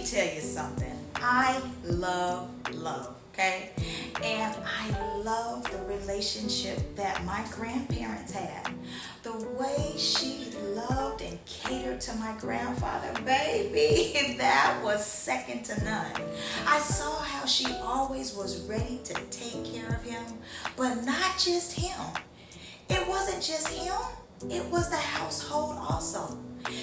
me tell you something. I love love, okay? And I love the relationship that my grandparents had. The way she loved and catered to my grandfather, baby, that was second to none. I saw how she always was ready to take care of him, but not just him. It wasn't just him, it was the household also.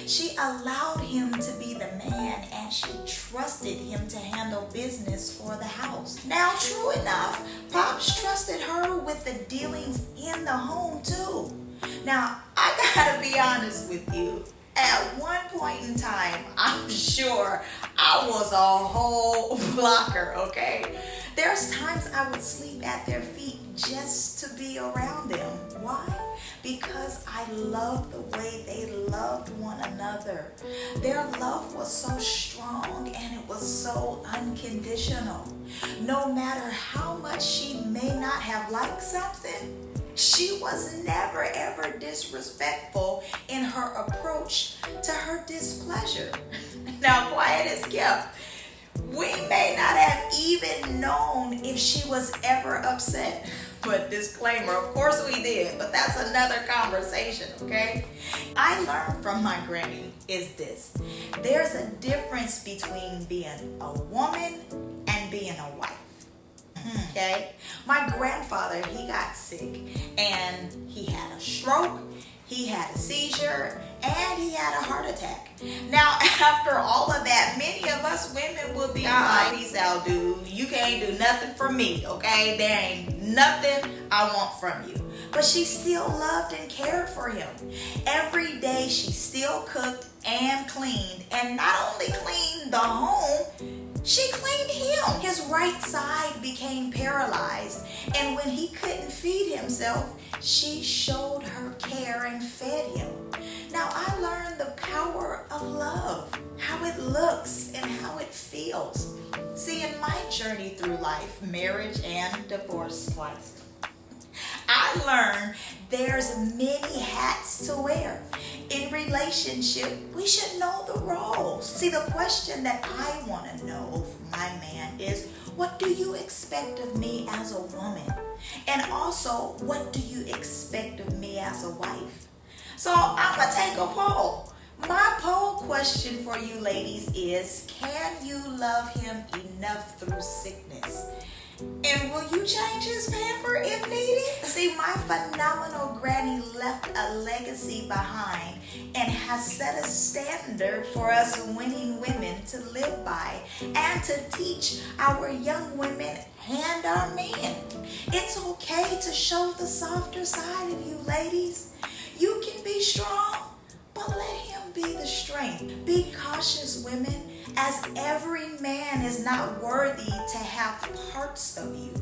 She allowed him to be the man and she trusted him to handle business for the house. Now, true enough, Pops trusted her with the dealings in the home too. Now, I gotta be honest with you. At one point in time, I'm sure I was a whole blocker, okay? There's times I would sleep at their feet just to be around them. Why? Because I loved the way they loved one another. Their love was so strong and it was so unconditional. No matter how much she may not have liked something, she was never ever disrespectful in her approach to her displeasure. Now, quiet as kept, we may not have even known if she was ever upset. But disclaimer, of course we did, but that's another conversation, okay? I learned from my granny is this. There's a difference between being a woman and being a wife. Okay? My grandfather, he got sick and he had a stroke, he had a seizure, and he had a heart attack. Now, after all of that, many of us women will be like, peace out, dude. You can't do nothing for me, okay? There ain't nothing I want from you. But she still loved and cared for him. Every day she still cooked and cleaned. And not only cleaned the home, she cleaned him. His right side became paralyzed. And when he couldn't feed himself, she showed her care and fed him. Now I learned the power of love, how it looks and how it feels. See, in my journey through life, marriage and divorce twice, I learned there's many hats to wear. In relationship, we should know the roles. See, the question that I want to know from my man is, what do you expect of me as a woman? And also, what do you expect of me as a wife? So I'm going to take a poll. My poll question for you ladies is, can you love him enough through sickness? And will you change his pamper if needed? See, my phenomenal granny left a legacy behind and has set a standard for us winning women to live by and to teach our young women and our men. It's okay to show the softer side of you, ladies. You can be strong, but let him be the strength. Be cautious, women, as every man is not worthy to have parts of you.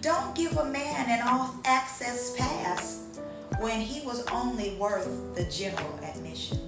Don't give a man an all-access pass when he was only worth the general admission.